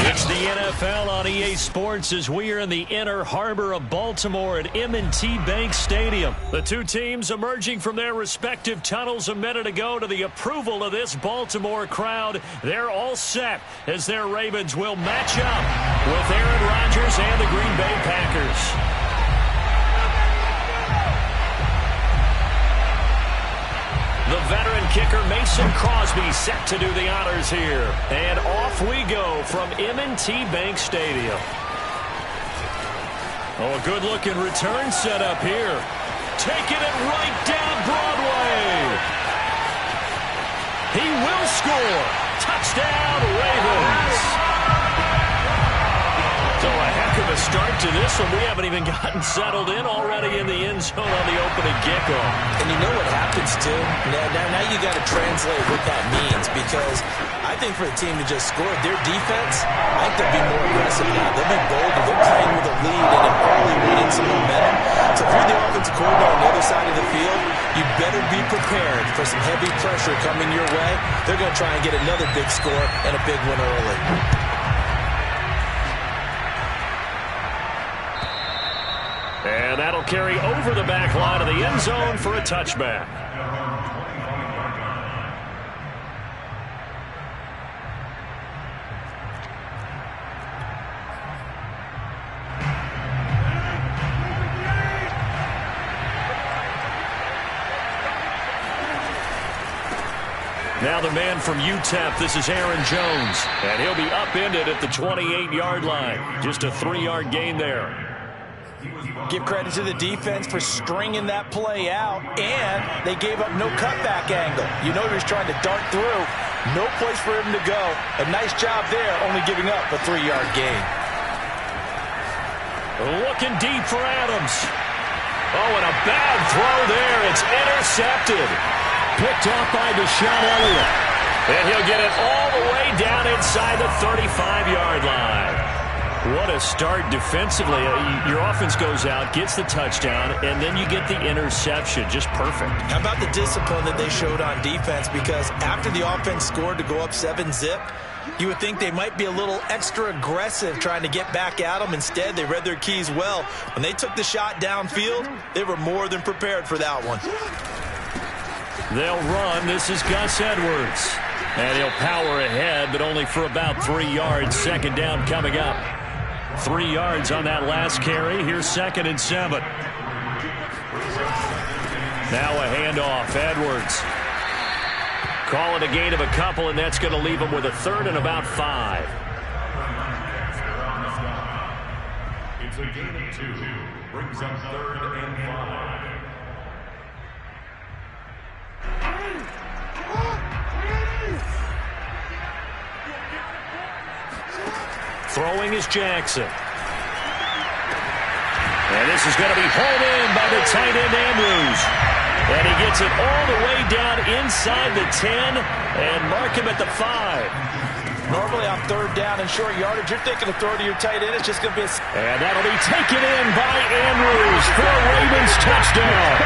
It's the NFL on EA Sports as we are in the inner harbor of Baltimore at M&T Bank Stadium. The two teams emerging from their respective tunnels a minute ago to the approval of this Baltimore crowd. They're all set as their Ravens will match up with Aaron Rodgers and the Green Bay Packers. The veteran kicker Mason Crosby set to do the honors here. And off we go from M&T Bank Stadium. Oh, a good-looking return set up here. Taking it right down Broadway. He will score. Touchdown, Ravens. So a heck of a start to this one. We haven't even gotten settled in already in the end zone on the opening kickoff. And you know what happens, too? Now you got to translate what that means, because I think for the team to just score their defense, I think they'll be more aggressive now. They'll be bolder. They're playing with a lead and an early lead and some momentum. So if you're the offensive coordinator on the other side of the field, you better be prepared for some heavy pressure coming your way. They're going to try and get another big score and a big one early. And that'll carry over the back line of the end zone for a touchback. Now the man from UTEP, this is Aaron Jones. And he'll be upended at the 28-yard line. Just a 3-yard gain there. Give credit to the defense for stringing that play out, and they gave up no cutback angle. You know he was trying to dart through. No place for him to go. A nice job there, only giving up a 3-yard gain. Looking deep for Adams. Oh, and a bad throw there. It's intercepted. Picked off by Deshaun Elliott. And he'll get it all the way down inside the 35-yard line. What a start defensively. Your offense goes out, gets the touchdown, and then you get the interception. Just perfect. How about the discipline that they showed on defense? Because after the offense scored to go up 7-zip, you would think they might be a little extra aggressive trying to get back at them. Instead, they read their keys well. When they took the shot downfield, they were more than prepared for that one. They'll run. This is Gus Edwards. And he'll power ahead, but only for about 3 yards. Second down coming up. 3 yards on that last carry. Here's 2nd and 7. Now a handoff. Edwards. Call it a gain of a couple, and that's going to leave him with a 3rd and about 5. It's a gain of 2. Brings up 3rd and 5. Throwing is Jackson. And this is going to be hauled in by the tight end Andrews. And he gets it all the way down inside the 10 and mark him at the 5. Normally on 3rd down and short yardage, you're thinking of throw to your tight end. It's just going to be And that'll be taken in by Andrews for a Ravens touchdown.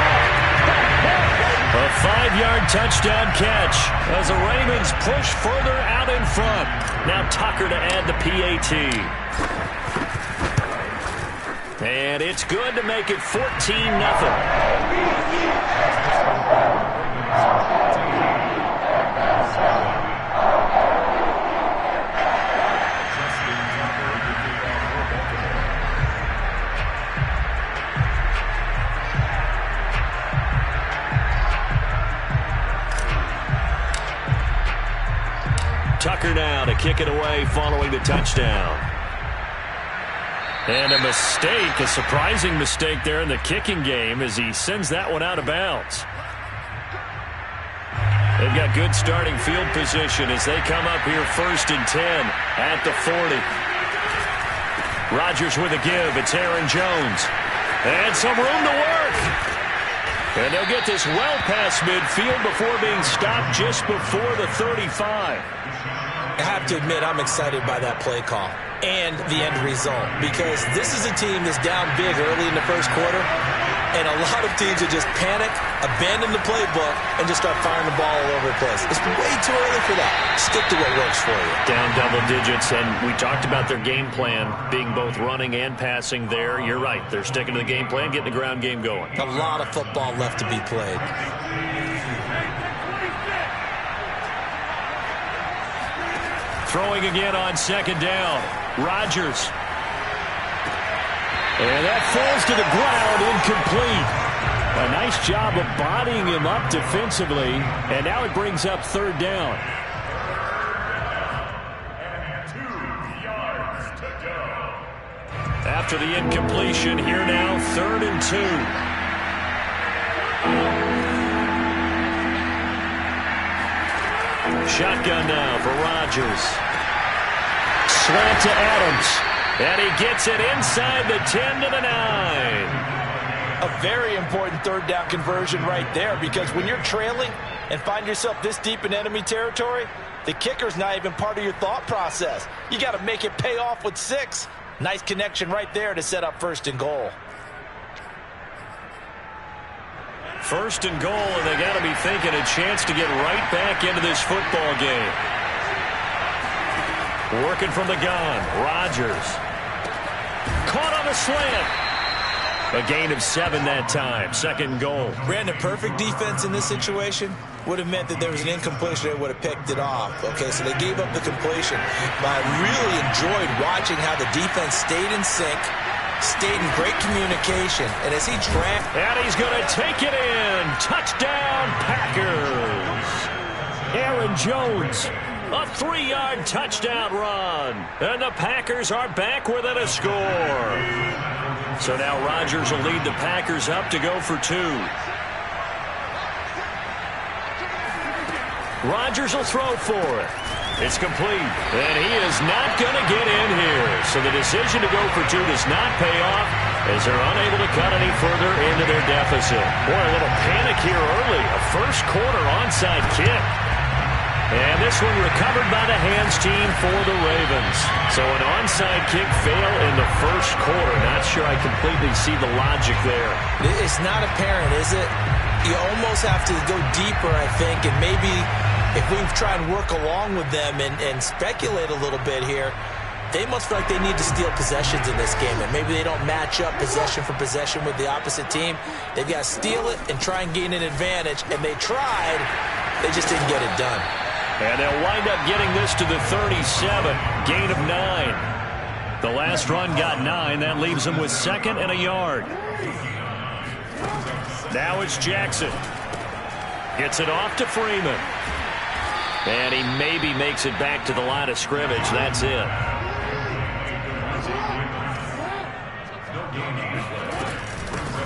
A 5-yard touchdown catch as the Ravens push further out in front. Now Tucker to add the PAT. And it's good to make it 14-0. Tucker now to kick it away following the touchdown. And a mistake, a surprising mistake there in the kicking game as he sends that one out of bounds. They've got good starting field position as they come up here 1st and 10 at the 40. Rodgers with a give. It's Aaron Jones. And some room to work. And they'll get this well past midfield before being stopped just before the 35. I have to admit, I'm excited by that play call and the end result, because this is a team that's down big early in the first quarter. And a lot of teams will just panic, abandon the playbook, and just start firing the ball all over the place. It's way too early for that. Stick to what works for you. Down double digits, and we talked about their game plan being both running and passing there. You're right. They're sticking to the game plan, getting the ground game going. A lot of football left to be played. Throwing again on second down. Rodgers. And that falls to the ground, incomplete. A nice job of bodying him up defensively, and now it brings up third down. 2 yards to go. After the incompletion, here now, 3rd and 2. Shotgun now for Rodgers. Slant to Adams. And he gets it inside the 10 to the 9. A very important third down conversion right there, because when you're trailing and find yourself this deep in enemy territory, the kicker's not even part of your thought process. You got to make it pay off with 6. Nice connection right there to set up 1st and goal. 1st and goal, and they got to be thinking a chance to get right back into this football game. Working from the gun, Rodgers. Caught on the slant. A gain of 7 that time. 2nd and goal. Brandon, perfect defense in this situation would have meant that there was an incompletion. They would have picked it off. Okay, so they gave up the completion. But I really enjoyed watching how the defense stayed in sync, stayed in great communication. And as he tracked... And he's going to take it in. Touchdown, Packers. Aaron Jones. A 3-yard touchdown run. And the Packers are back within a score. So now Rodgers will lead the Packers up to go for 2. Rodgers will throw for it. It's complete. And he is not going to get in here. So the decision to go for 2 does not pay off as they're unable to cut any further into their deficit. Boy, a little panic here early. A first quarter onside kick. And this one recovered by the hands team for the Ravens. So an onside kick fail in the first quarter. Not sure I completely see the logic there. It's not apparent, is it? You almost have to go deeper, I think, and maybe if we try and work along with them and speculate a little bit here, they must feel like they need to steal possessions in this game, and maybe they don't match up possession for possession with the opposite team. They've got to steal it and try and gain an advantage, and they tried. They just didn't get it done. And they'll wind up getting this to the 37, gain of 9. The last run got 9. That leaves them with 2nd and a yard. Now it's Jackson. Gets it off to Freeman. And he maybe makes it back to the line of scrimmage. That's it.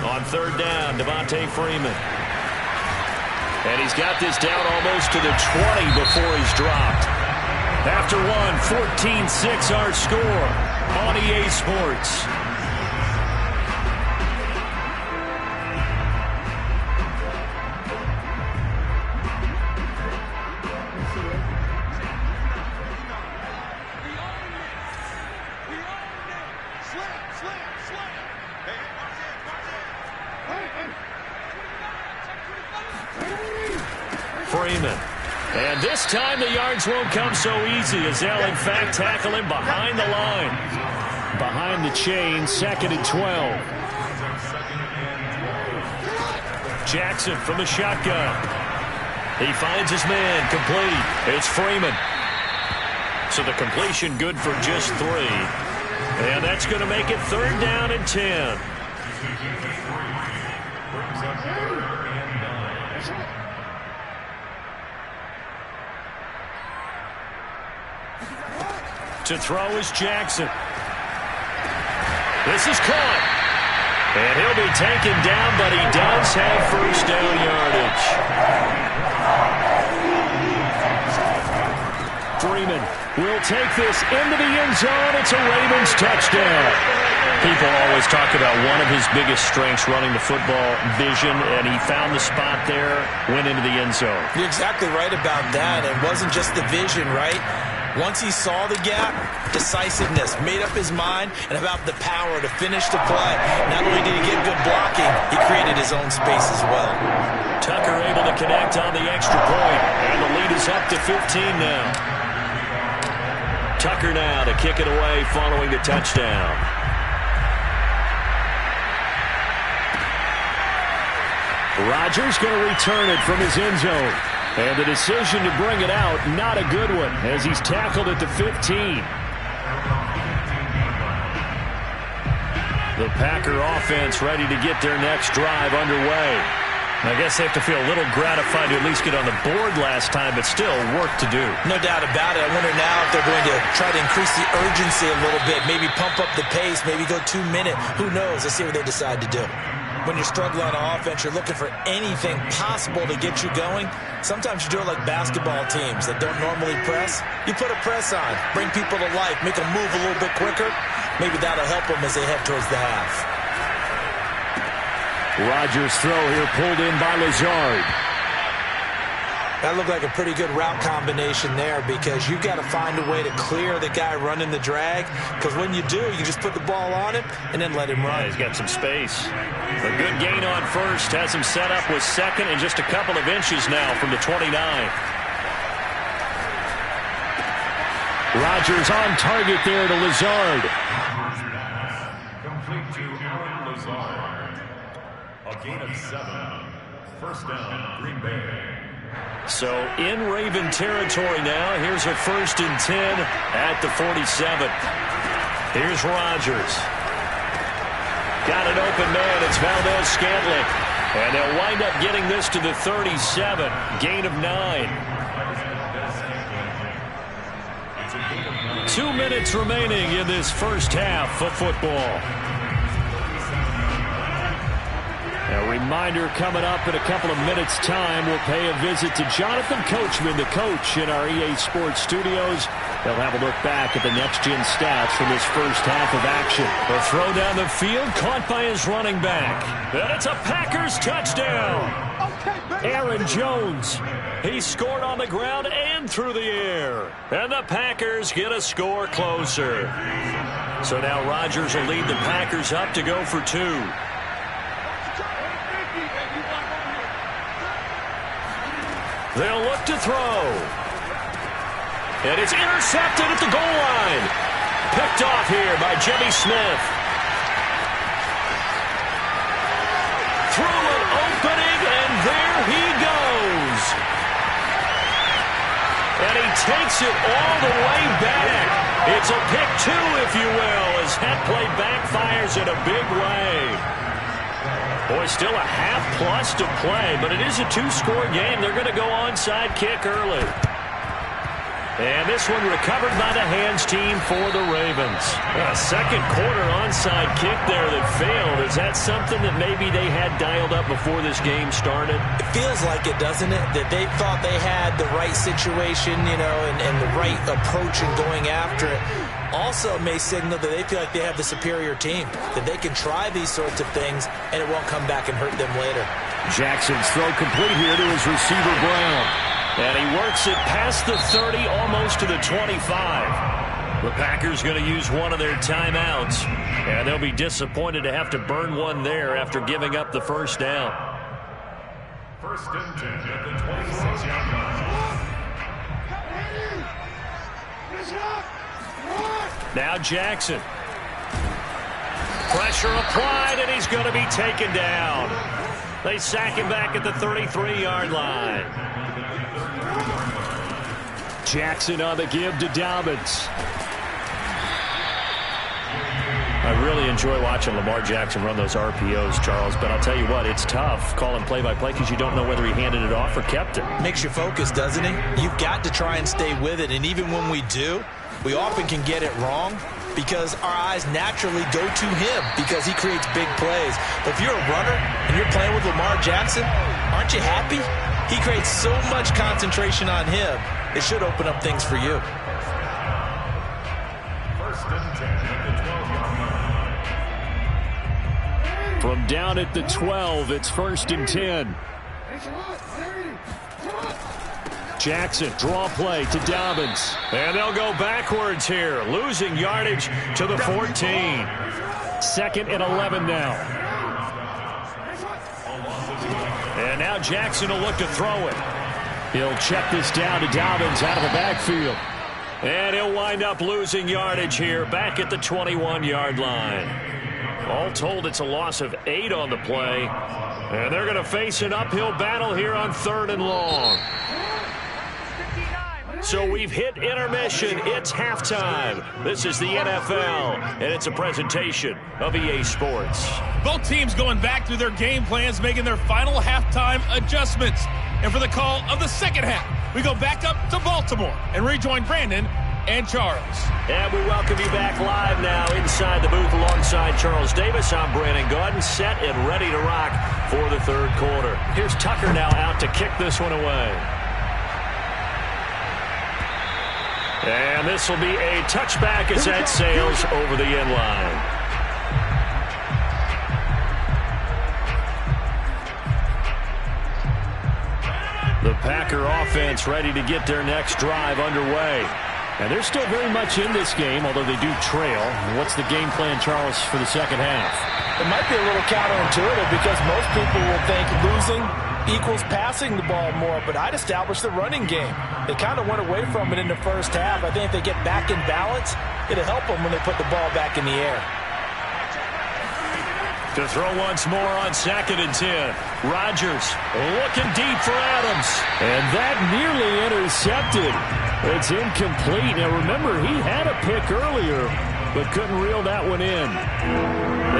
On 3rd down, Devontae Freeman. And he's got this down almost to the 20 before he's dropped. After one, 14-6 our score on EA Sports. Freeman. And this time the yards won't come so easy as they'll in fact tackle him behind the line. Behind the chain, 2nd and 12. Jackson from the shotgun. He finds his man, complete. It's Freeman. So the completion good for just 3. And that's going to make it 3rd down and 10. To throw is Jackson. This is caught. And he'll be taken down, but he does have 1st down yardage. Freeman will take this into the end zone. It's a Ravens touchdown. People always talk about one of his biggest strengths running the football, vision, and he found the spot there, went into the end zone. You're exactly right about that. It wasn't just the vision, right? Once he saw the gap, decisiveness, made up his mind, and about the power to finish the play. Not only did he get good blocking, he created his own space as well. Tucker able to connect on the extra point, and the lead is up to 15 now. Tucker now to kick it away following the touchdown. Rodgers going to return it from his end zone. And the decision to bring it out, not a good one, as he's tackled at the 15. The Packer offense ready to get their next drive underway. I guess they have to feel a little gratified to at least get on the board last time, but still work to do. No doubt about it. I wonder now if they're going to try to increase the urgency a little bit, maybe pump up the pace, maybe go 2 minute. Who knows? Let's see what they decide to do. When you're struggling on offense, you're looking for anything possible to get you going. Sometimes you do it like basketball teams that don't normally press. You put a press on, bring people to life, make them move a little bit quicker. Maybe that'll help them as they head towards the half. Rodgers' throw here pulled in by Lazard. That looked like a pretty good route combination there because you've got to find a way to clear the guy running the drag, because when you do, you just put the ball on him and then let him run. Yeah, he's got some space. A good gain on first, has him set up with second and just a couple of inches now from the 29. Rodgers on target there to Lazard. Complete to Alan Lazard. A gain of 7. First down, Green Bay. So in Raven territory now. Here's a 1st and 10 at the 47. Here's Rodgers. Got an open man. It's Valdez-Scantling. And they'll wind up getting this to the 37. Gain of 9. 2 minutes remaining in this first half of football. A reminder coming up in a couple of minutes' time. We'll pay a visit to Jonathan Coachman, the coach in our EA Sports studios. They'll have a look back at the next-gen stats from this first half of action. The throw down the field, caught by his running back. And it's a Packers touchdown. Aaron Jones. He scored on the ground and through the air. And the Packers get a score closer. So now Rodgers will lead the Packers up to go for 2. They'll look to throw. And it's intercepted at the goal line. Picked off here by Jimmy Smith. Through an opening, and there he goes. And he takes it all the way back. It's a pick 2, if you will, as that play backfires in a big way. Boy, still a half-plus to play, but it is a 2-score game. They're going to go onside kick early. And this one recovered by the hands team for the Ravens. A second quarter onside kick there that failed. Is that something that maybe they had dialed up before this game started? It feels like it, doesn't it? That they thought they had the right situation, you know, and the right approach in going after it. Also may signal that they feel like they have the superior team, that they can try these sorts of things and it won't come back and hurt them later. Jackson's throw complete here to his receiver Brown. And he works it past the 30, almost to the 25. The Packers going to use one of their timeouts. And they'll be disappointed to have to burn one there after giving up the first down. 1st and 10 at the 26-yard line. Now Jackson. Pressure applied, and he's going to be taken down. They sack him back at the 33-yard line. Jackson on the give to Dobbins. I really enjoy watching Lamar Jackson run those RPOs, Charles, but I'll tell you what, it's tough calling play-by-play because you don't know whether he handed it off or kept it. Makes you focus, doesn't it? You've got to try and stay with it, and even when we do, we often can get it wrong because our eyes naturally go to him because he creates big plays. But if you're a runner and you're playing with Lamar Jackson, aren't you happy? He creates so much concentration on him. It should open up things for you. 1st and 10 at the 12-yard line. From down at the 12, it's 1st and 10. Jackson, draw play to Dobbins. And they'll go backwards here, losing yardage to the 14. 2nd and 11 now. And now Jackson will look to throw it. He'll check this down to Dobbins out of the backfield. And he'll wind up losing yardage here back at the 21-yard line. All told, it's a loss of 8 on the play. And they're going to face an uphill battle here on 3rd and long. So we've hit intermission. It's halftime. This is the NFL, and it's a presentation of EA Sports. Both teams going back through their game plans, making their final halftime adjustments. And for the call of the second half, we go back up to Baltimore and rejoin Brandon and Charles. And we welcome you back live now inside the booth alongside Charles Davis. I'm Brandon Gaudin, set and ready to rock for the 3rd quarter. Here's Tucker now out to kick this one away. And this will be a touchback as that sails over the end line. The Packer offense ready to get their next drive underway. And they're still very much in this game, although they do trail. What's the game plan, Charles, for the second half? It might be a little counterintuitive because most people will think losing equals passing the ball more, but I'd establish the running game. They kind of went away from it in the first half. I think if they get back in balance, it'll help them when they put the ball back in the air. To throw once more on 2nd and 10. Rodgers looking deep for Adams. And that nearly intercepted. It's incomplete. Now remember, he had a pick earlier, but couldn't reel that one in.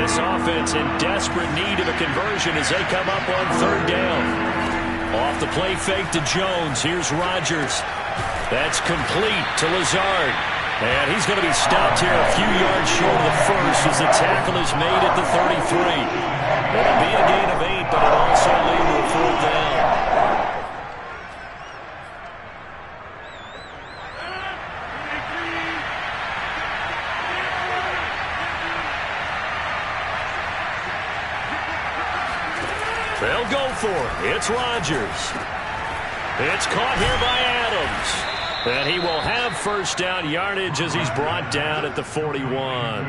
This offense in desperate need of a conversion as they come up on 3rd down. Off the play fake to Jones. Here's Rodgers. That's complete to Lazard. And he's going to be stopped here a few yards short of the first as the tackle is made at the 33. It'll be a gain of 8, but it'll also lead to a 4th down. They'll go for it. It's Rodgers. It's caught here by Adams. And he will have 1st down yardage as he's brought down at the 41.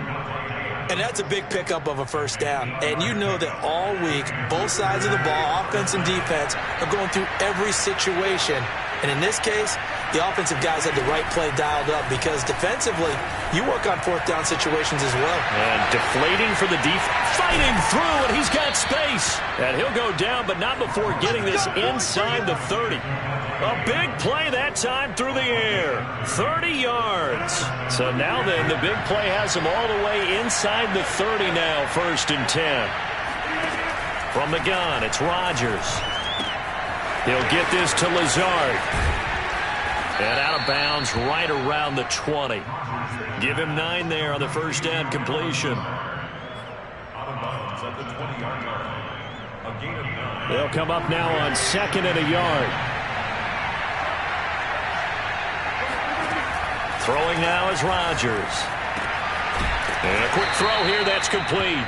And that's a big pickup of a 1st down. And you know that all week, both sides of the ball, offense and defense, are going through every situation. And in this case, the offensive guys had the right play dialed up because defensively, you work on 4th down situations as well. And deflating for the defense. Fighting through, and he's got space. And he'll go down, but not before getting this inside the 30. A big play that time through the air. 30 yards. So now then, the big play has him all the way inside the 30 now, 1st and 10. From the gun, it's Rodgers. He'll get this to Lazard. And out of bounds right around the 20. Give him 9 there on the 1st down completion. Out of bounds at the 20-yard line. A gain of 9. They'll come up now on 2nd and a yard. Throwing now is Rodgers. And a quick throw here, that's complete.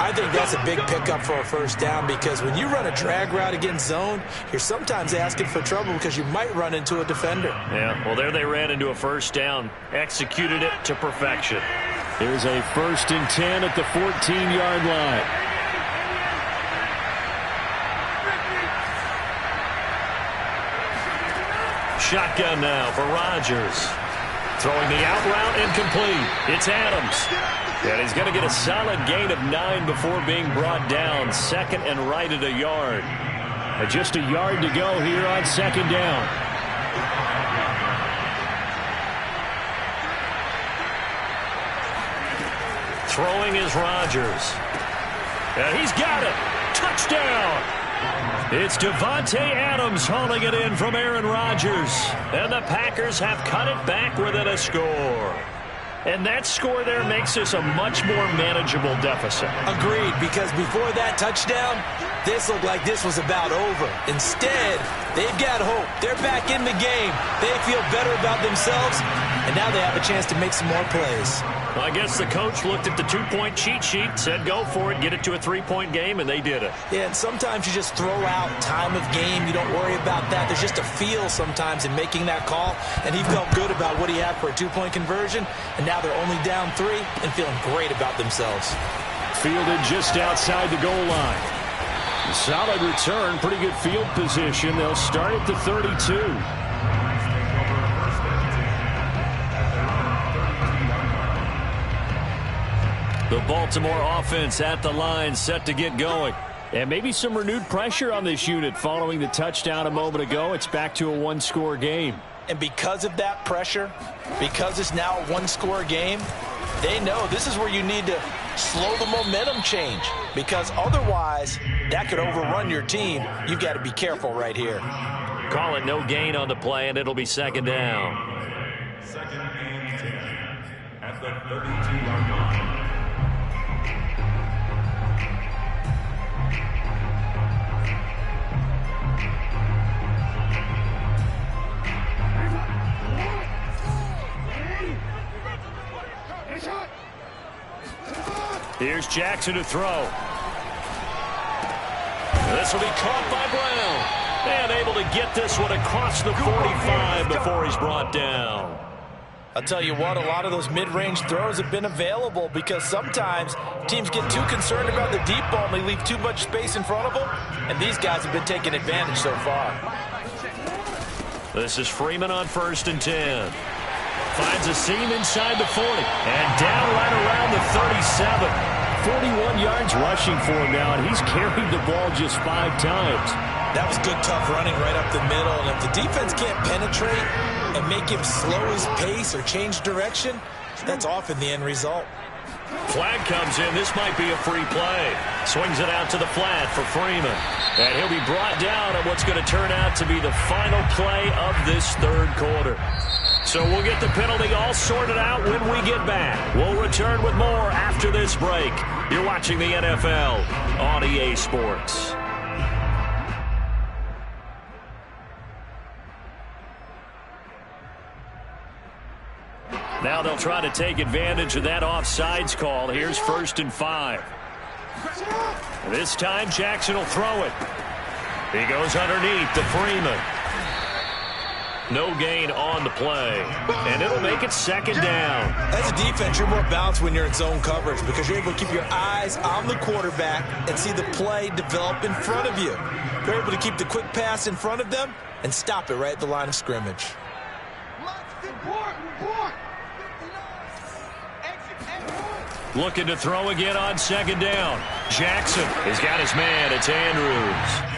I think that's a big pickup for a 1st down because when you run a drag route against zone, you're sometimes asking for trouble because you might run into a defender. Yeah, well, there they ran into a 1st down. Executed it to perfection. Here's a 1st and 10 at the 14-yard line. Shotgun now for Rodgers. Throwing the out route incomplete. It's Adams. And he's going to get a solid gain of 9 before being brought down. 2nd and right at a yard. Just a yard to go here on 2nd down. Throwing is Rodgers. And he's got it. Touchdown. It's Davante Adams hauling it in from Aaron Rodgers. And the Packers have cut it back within a score. And that score there makes this a much more manageable deficit. Agreed, because before that touchdown, this looked like this was about over. Instead, they've got hope. They're back in the game. They feel better about themselves, and now they have a chance to make some more plays. I guess the coach looked at the two-point cheat sheet, said go for it, get it to a three-point game, and they did it. Yeah, and sometimes you just throw out time of game. You don't worry about that. There's just a feel sometimes in making that call, and he felt good about what he had for a two-point conversion, and now they're only down 3 and feeling great about themselves. Fielded just outside the goal line. Solid return, pretty good field position. They'll start at the 32. The Baltimore offense at the line, set to get going. And maybe some renewed pressure on this unit following the touchdown a moment ago. It's back to a one-score game. And because of that pressure, because it's now a one-score game, they know this is where you need to slow the momentum change, because otherwise that could overrun your team. You've got to be careful right here. Call it no gain on the play, and it'll be second down. Second and 10 at the 32-yard line. Here's Jackson to throw. This will be caught by Brown. And able to get this one across the 45 before he's brought down. I'll tell you what, a lot of those mid-range throws have been available because sometimes teams get too concerned about the deep ball and they leave too much space in front of them. And these guys have been taking advantage so far. This is Freeman on 1st and 10. Finds a seam inside the 40. And down right around the 37. 41 yards rushing for him now, and he's carried the ball just 5 times. That was good, tough running right up the middle. And if the defense can't penetrate and make him slow his pace or change direction, that's often the end result. Flag comes in. This might be a free play. Swings it out to the flat for Freeman. And he'll be brought down on what's going to turn out to be the final play of this third quarter. So we'll get the penalty all sorted out when we get back. We'll return with more after this break. You're watching the NFL on EA Sports. Now they'll try to take advantage of that offsides call. Here's 1st and 5. This time Jackson will throw it. He goes underneath to Freeman. No gain on the play. And it'll make it second down. As a defense, you're more balanced when you're in zone coverage because you're able to keep your eyes on the quarterback and see the play develop in front of you. You're able to keep the quick pass in front of them and stop it right at the line of scrimmage. Looking to throw again on second down. Jackson has got his man. It's Andrews.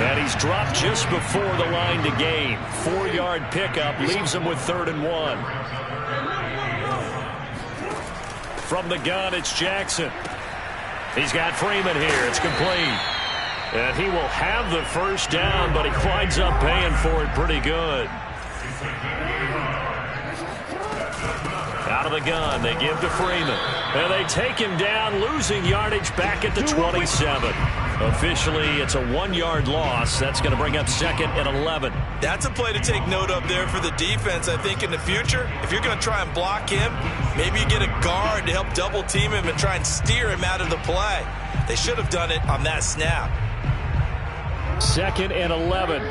And he's dropped just before the line to gain. 4-yard pickup leaves him with 3rd and 1. From the gun, it's Jackson. He's got Freeman here. It's complete. And he will have the first down, but he winds up paying for it pretty good. Out of the gun, they give to Freeman. And they take him down, losing yardage back at the 27. Officially, it's a 1-yard loss. That's going to bring up 2nd and 11. That's a play to take note of there for the defense, I think, in the future. If you're going to try and block him, maybe you get a guard to help double-team him and try and steer him out of the play. They should have done it on that snap. 2nd and 11.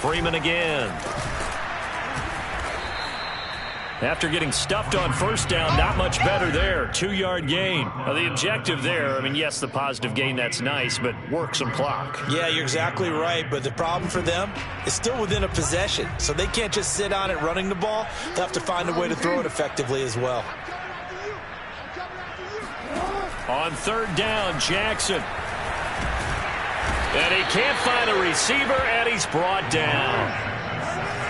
Freeman again. After getting stuffed on first down, not much better there. 2-yard gain. Now, the objective there, I mean, yes, the positive gain, that's nice, but work some clock. Yeah, you're exactly right, but the problem for them is still within a possession, so they can't just sit on it running the ball. They'll have to find a way to throw it effectively as well. On 3rd down, Jackson. And he can't find a receiver, and he's brought down.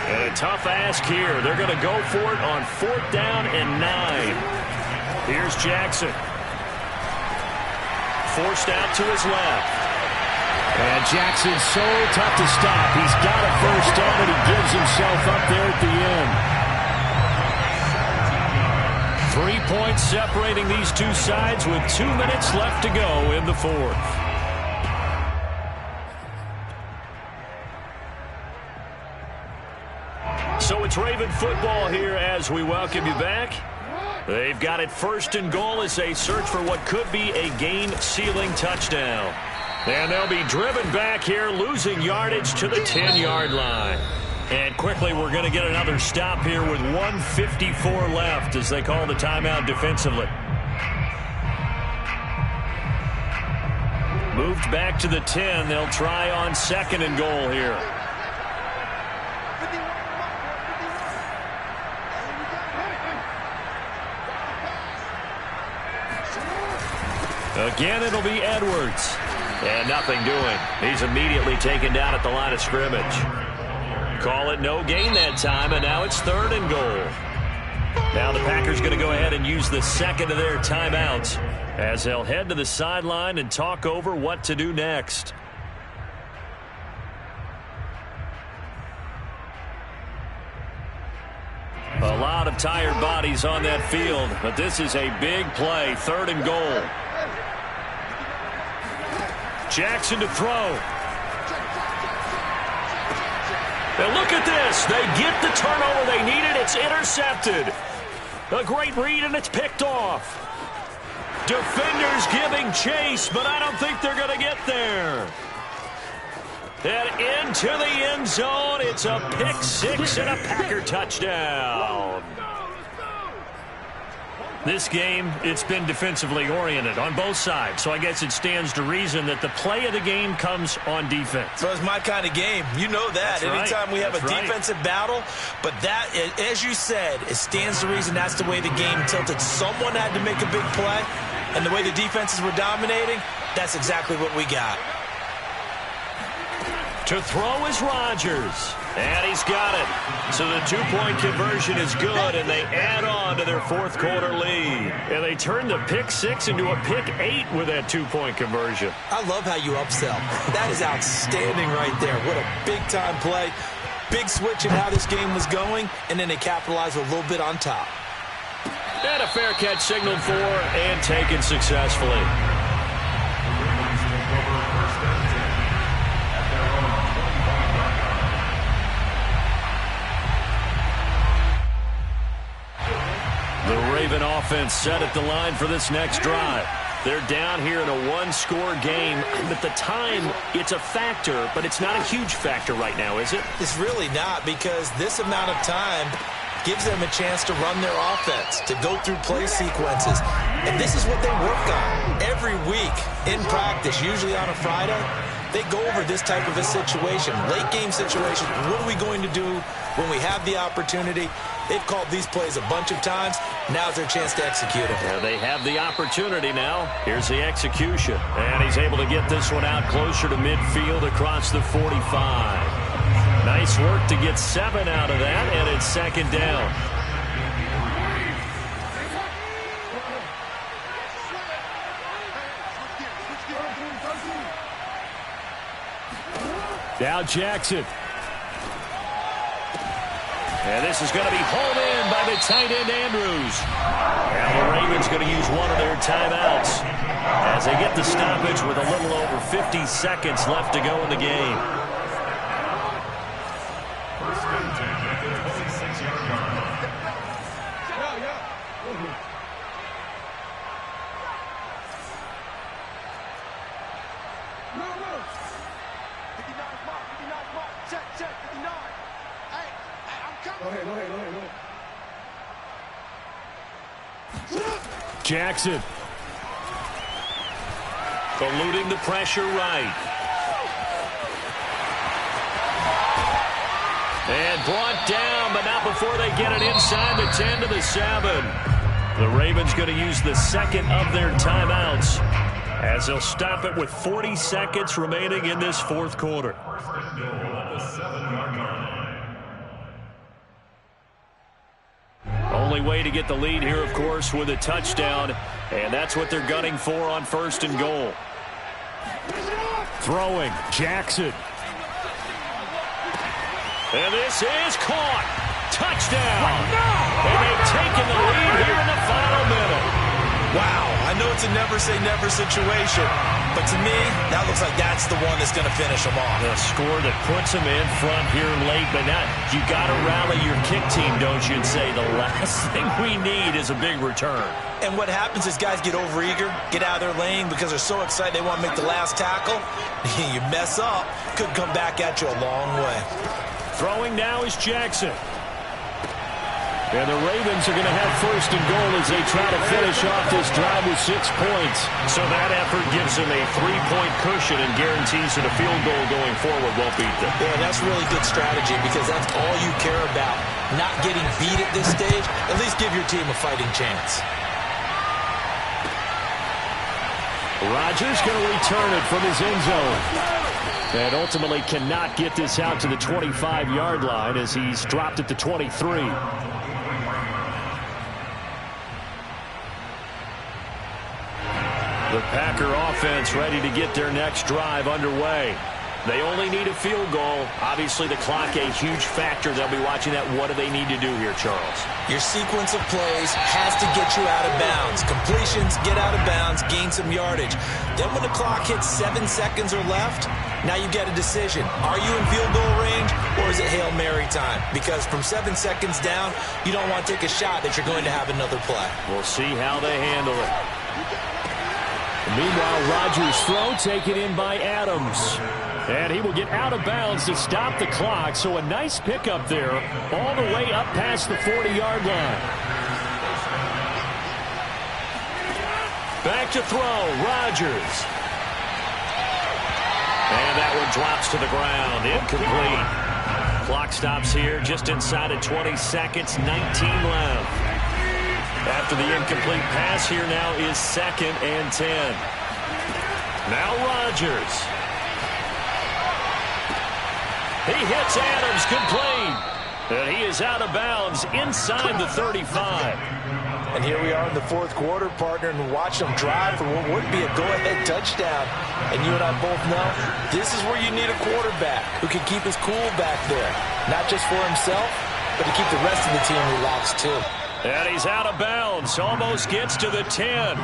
And a tough ask here. They're going to go for it on 4th down and 9. Here's Jackson. Forced out to his left. And Jackson's so tough to stop. He's got a first down, and he gives himself up there at the end. 3 points separating these two sides with 2 minutes left to go in the fourth. So it's Raven football here as we welcome you back. They've got it first and goal as they search for what could be a game-sealing touchdown. And they'll be driven back here, losing yardage to the 10-yard line. And quickly, we're going to get another stop here with 1:54 left as they call the timeout defensively. Moved back to the 10. They'll try on second and goal here. Again, it'll be Edwards. And nothing doing. He's immediately taken down at the line of scrimmage. Call it no gain that time, and now it's third and goal. Now the Packers going to go ahead and use the second of their timeouts as they'll head to the sideline and talk over what to do next. A lot of tired bodies on that field, but this is a big play, third and goal. Jackson to throw. Now look at this. They get the turnover they needed. It's intercepted. A great read, and it's picked off. Defenders giving chase, but I don't think they're going to get there. And into the end zone. It's a pick six and a Packer touchdown. This game, it's been defensively oriented on both sides, so I guess it stands to reason that the play of the game comes on defense. So it's my kind of game. You know that. Anytime we have a defensive battle, but that, as you said, it stands to reason that's the way the game tilted. Someone had to make a big play, and the way the defenses were dominating, that's exactly what we got. To throw is Rodgers, and he's got it. So the two-point conversion is good, and they add on to their fourth quarter lead. And they turn the pick six into a pick 8 with that two-point conversion. I love how you upsell. That is outstanding right there. What a big-time play. Big switch in how this game was going, and then they capitalized a little bit on top. And a fair catch signaled for and taken successfully. The Raven offense set at the line for this next drive. They're down here in a one-score game. At the time, it's a factor, but it's not a huge factor right now, is it? It's really not, because this amount of time gives them a chance to run their offense, to go through play sequences. And this is what they work on every week in practice, usually on a Friday. They go over this type of a situation, late game situation. What are we going to do when we have the opportunity? They've called these plays a bunch of times. Now's their chance to execute them. Yeah, they have the opportunity now. Here's the execution. And he's able to get this one out closer to midfield across the 45. Nice work to get 7 out of that, and it's second down. Now Jackson. And this is going to be hauled in by the tight end, Andrews. Now the Ravens going to use one of their timeouts as they get the stoppage with a little over 50 seconds left to go in the game. First and 10 at the 26-yard line. Jackson. Eluding the pressure right. And brought down, but not before they get it inside the 10 to the 7. The Ravens going to use the second of their timeouts as they'll stop it with 40 seconds remaining in this fourth quarter. First and goal at the 7-yard line. Only way to get the lead here, of course, with a touchdown, and that's what they're gunning for on first and goal. Throwing, Jackson. And this is caught. Touchdown. And they've taken the lead here in the final a never say never situation. But to me, that looks like that's the one that's going to finish them off. A score that puts them in front here late, but not. You got to rally your kick team, don't you, and say the last thing we need is a big return. And what happens is guys get overeager, get out of their lane because they're so excited they want to make the last tackle. You mess up, could come back at you a long way. Throwing now is Jackson. And the Ravens are going to have first and goal as they try to finish off this drive with 6 points. So that effort gives them a 3-point cushion and guarantees that a field goal going forward won't beat them. Yeah, that's really good strategy because that's all you care about. Not getting beat at this stage. At least give your team a fighting chance. Rodgers going to return it from his end zone. And ultimately cannot get this out to the 25-yard line as he's dropped at the 23. The Packer offense ready to get their next drive underway. They only need a field goal. Obviously, the clock a huge factor. They'll be watching that. What do they need to do here, Charles? Your sequence of plays has to get you out of bounds. Completions, get out of bounds, gain some yardage. Then when the clock hits 7 seconds or left, now you get a decision. Are you in field goal range or is it Hail Mary time? Because from 7 seconds down, you don't want to take a shot that you're going to have another play. We'll see how they handle it. Meanwhile, Rodgers' throw taken in by Adams. And he will get out of bounds to stop the clock. So a nice pickup there all the way up past the 40-yard line. Back to throw, Rodgers. And that one drops to the ground, incomplete. Clock stops here just inside of 20 seconds, 19 left. After the incomplete pass, here now is 2nd and 10. Now Rodgers. He hits Adams complete. And he is out of bounds inside the 35. And here we are in the 4th quarter, partner, and watch them drive for what would be a go-ahead touchdown. And you and I both know this is where you need a quarterback who can keep his cool back there. Not just for himself, but to keep the rest of the team relaxed too. And he's out of bounds. Almost gets to the 10.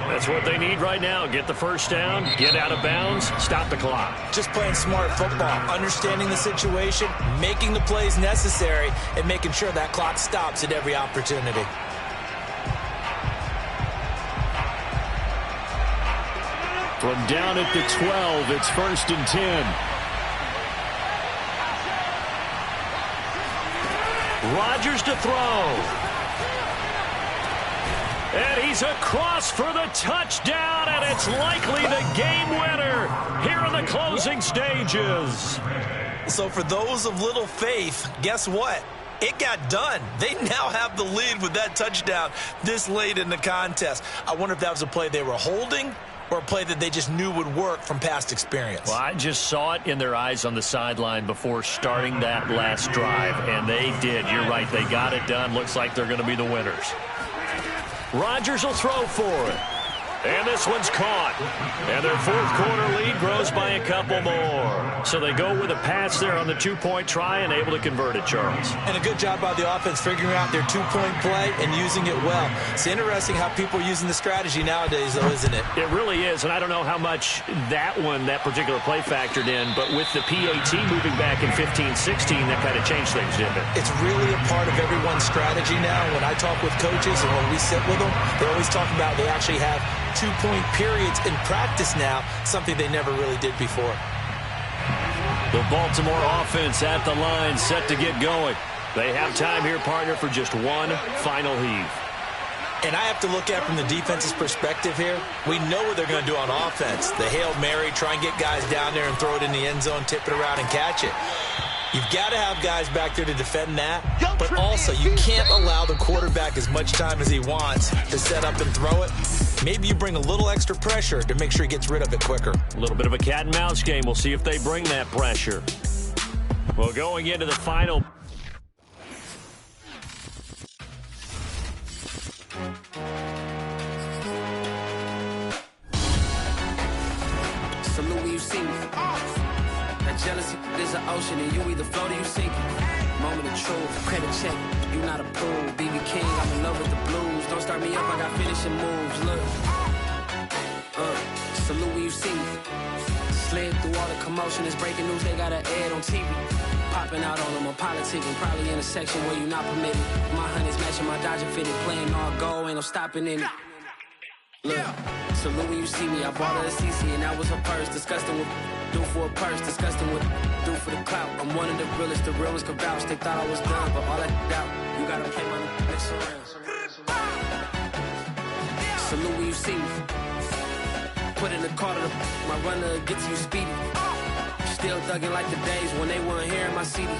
That's what they need right now. Get the first down, get out of bounds, stop the clock. Just playing smart football, understanding the situation, making the plays necessary, and making sure that clock stops at every opportunity. From down at the 12, it's 1st and 10. Rodgers to throw. And he's across for the touchdown, and it's likely the game winner here in the closing stages. So for those of little faith, guess what? It got done. They now have the lead with that touchdown this late in the contest. I wonder if that was a play they were holding or a play that they just knew would work from past experience. Well, I just saw it in their eyes on the sideline before starting that last drive, and they did. You're right. They got it done. Looks like they're going to be the winners. Rodgers will throw for it. And this one's caught. And their 4th quarter lead grows by a couple more. So they go with a pass there on the 2-point try and able to convert it, Charles. And a good job by the offense figuring out their 2-point play and using it well. It's interesting how people are using the strategy nowadays, though, isn't it? It really is. And I don't know how much that particular play factored in, but with the PAT moving back in 15-16, that kind of changed things, didn't it? It's really a part of everyone's strategy now. When I talk with coaches and when we sit with them, they always talk about they actually have 2-point periods in practice now, something they never really did before. The Baltimore offense at the line, set to get going. They have time here, partner, for just one final heave. And I have to look at from the defense's perspective here. We know what they're going to do on offense. The Hail Mary, try and get guys down there and throw it in the end zone, tip it around and catch it. You've got to have guys back there to defend that, but also you can't allow the quarterback as much time as he wants to set up and throw it. Maybe you bring a little extra pressure to make sure he gets rid of it quicker. A little bit of a cat and mouse game. We'll see if they bring that pressure. Well, going into the final. Salute when you see me. That jealousy is an ocean, and you either float or you sink. Moment of truth, credit check. You not a pool, BB King, I'm in love with the blues. Don't start me up, I got finishing moves. Look, salute when you see me. Slid through all the commotion, it's breaking news, they got an ad on TV. Popping out on them, I'm politicking, probably in a section where you not permitted. My honey's matching my Dodger fitted, playing all go, ain't no stopping in it. Look, salute when you see me, I bought her a CC and that was her purse. Disgusting with do for a purse, disgusting with do for the clout. I'm one of the realest, the real ones could vouch. They thought I was done, but all I doubt, you gotta play my next around. Salute when you see me. Put in the car to my runner, get to you speedy. Still thugging like the days when they weren't here in my city.